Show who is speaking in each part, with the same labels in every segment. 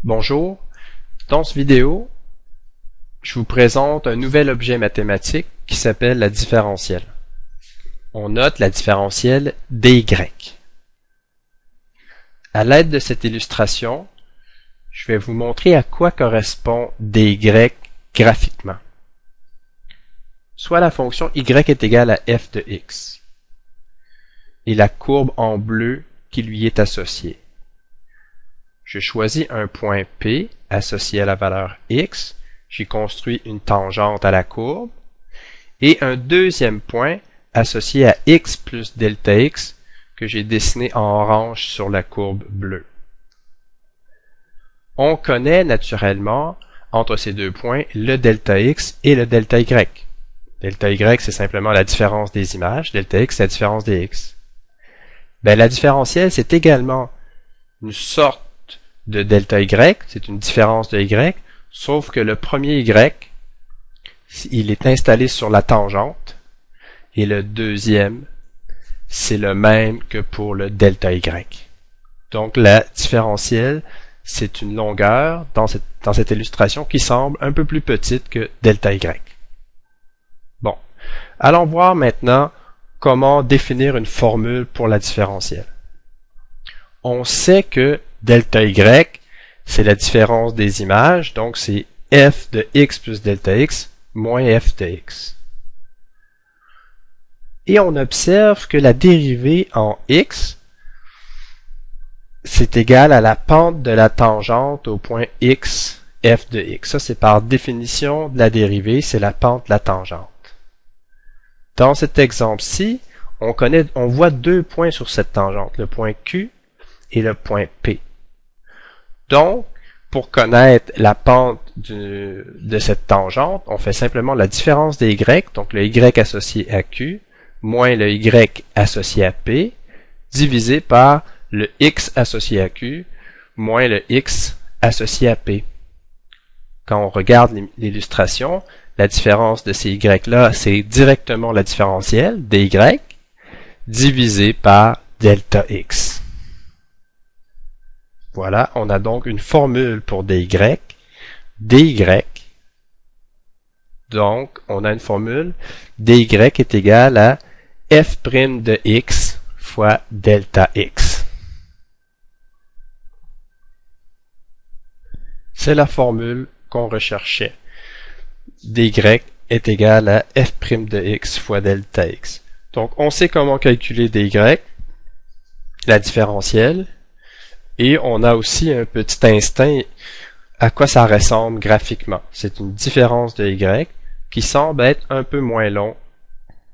Speaker 1: Bonjour, dans cette vidéo, je vous présente un nouvel objet mathématique qui s'appelle la différentielle. On note la différentielle dy. À l'aide de cette illustration, je vais vous montrer à quoi correspond dy graphiquement. Soit la fonction y est égale à f de x et la courbe en bleu qui lui est associée. Je choisis un point P associé à la valeur x, j'ai construit une tangente à la courbe, et un deuxième point associé à x plus delta x que j'ai dessiné en orange sur la courbe bleue. On connaît naturellement entre ces deux points le delta x et le delta y. Delta y, c'est simplement la différence des images, delta x, c'est la différence des x. La différentielle, c'est également une sorte de delta y, c'est une différence de y, sauf que le premier y, il est installé sur la tangente, et le deuxième, c'est le même que pour le delta y. Donc la différentielle, c'est une longueur dans cette illustration qui semble un peu plus petite que delta y. Bon, allons voir maintenant comment définir une formule pour la différentielle. On sait que delta y, c'est la différence des images, donc c'est f de x plus delta x moins f de x. Et on observe que la dérivée en x, c'est égal à la pente de la tangente au point x, f de x. Ça, c'est par définition de la dérivée, c'est la pente de la tangente. Dans cet exemple-ci, on voit deux points sur cette tangente, le point Q et le point P. Donc, pour connaître la pente de cette tangente, on fait simplement la différence des y, donc le y associé à Q, moins le y associé à P, divisé par le x associé à Q, moins le x associé à P. Quand on regarde l'illustration, la différence de ces y-là, c'est directement la différentielle, dy, divisé par delta x. Voilà, on a donc une formule pour dy. Donc, on a une formule, dy est égal à f' de x fois delta x. C'est la formule qu'on recherchait. dy est égal à f' de x fois delta x. Donc, on sait comment calculer dy, la différentielle, et on a aussi un petit instinct à quoi ça ressemble graphiquement. C'est une différence de y qui semble être un peu moins long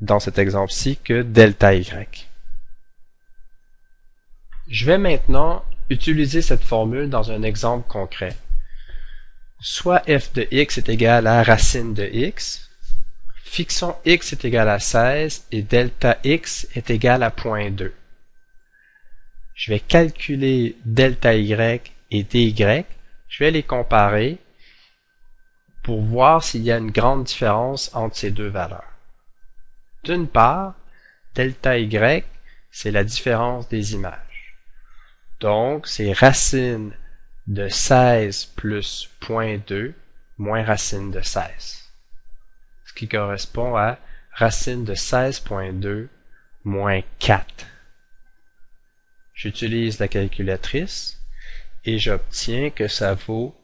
Speaker 1: dans cet exemple-ci que delta y. Je vais maintenant utiliser cette formule dans un exemple concret. Soit f de x est égal à racine de x, fixons x est égal à 16 et delta x est égal à 0.2. Je vais calculer delta y et dy, je vais les comparer pour voir s'il y a une grande différence entre ces deux valeurs. D'une part, delta y, c'est la différence des images. Donc, c'est racine de 16 plus 0.2 moins racine de 16. Ce qui correspond à racine de 16.2 moins 4. J'utilise la calculatrice et j'obtiens que ça vaut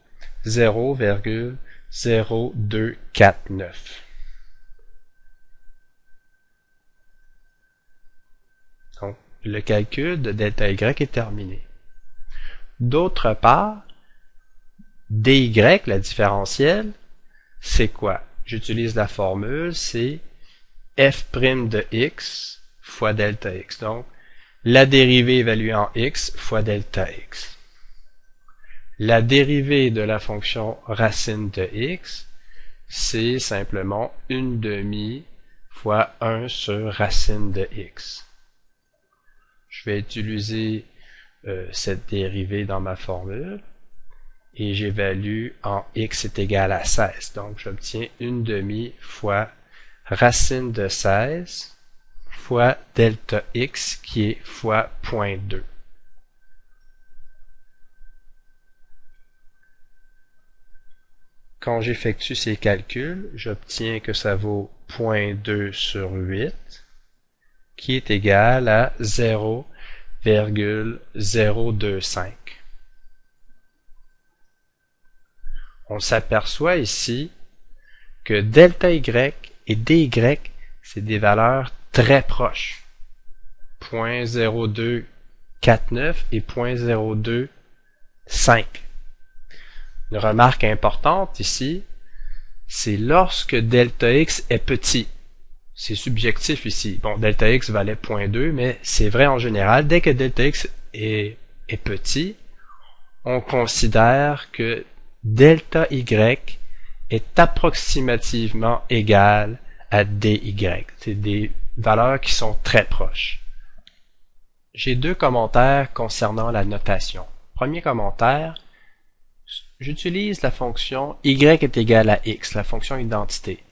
Speaker 1: 0,0249. Donc, le calcul de delta y est terminé. D'autre part, dy, la différentielle, c'est quoi? J'utilise la formule, c'est f' de x fois delta x. Donc, la dérivée évaluée en x fois delta x. La dérivée de la fonction racine de x, c'est simplement 1/2 fois 1 sur racine de x. Je vais utiliser cette dérivée dans ma formule et j'évalue en x est égal à 16. Donc j'obtiens 1/2 fois racine de 16 fois delta x qui est fois 0.2. Quand j'effectue ces calculs, j'obtiens que ça vaut 0.2 sur 8, qui est égal à 0,025. On s'aperçoit ici que delta Y et dy, c'est des valeurs très proches. 0.0249 et 0.025. Une remarque importante ici, c'est lorsque delta x est petit. C'est subjectif ici. Bon, delta x valait 0.2, mais c'est vrai en général. Dès que delta x est petit, on considère que delta y est approximativement égal à dy. C'est des valeurs qui sont très proches. J'ai deux commentaires concernant la notation. Premier commentaire, j'utilise la fonction y est égal à x, la fonction identité.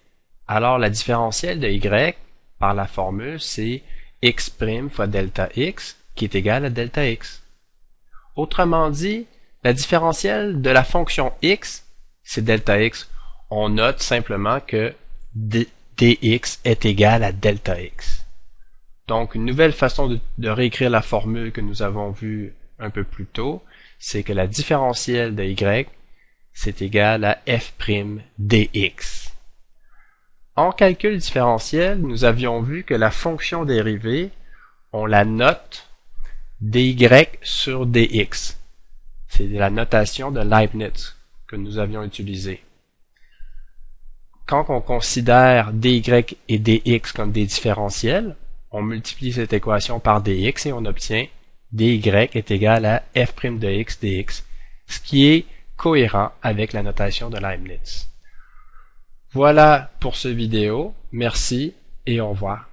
Speaker 1: Alors la différentielle de y par la formule, c'est x' fois delta x qui est égal à delta x. Autrement dit, la différentielle de la fonction x, c'est delta x. On note simplement que dx est égal à delta x. Donc, une nouvelle façon de réécrire la formule que nous avons vue un peu plus tôt, c'est que la différentielle de y, c'est égal à f' dx. En calcul différentiel, nous avions vu que la fonction dérivée, on la note dy sur dx. C'est la notation de Leibniz que nous avions utilisée. Quand on considère dy et dx comme des différentiels, on multiplie cette équation par dx et on obtient dy est égal à f' de x dx, ce qui est cohérent avec la notation de Leibniz. Voilà pour ce vidéo. Merci et au revoir.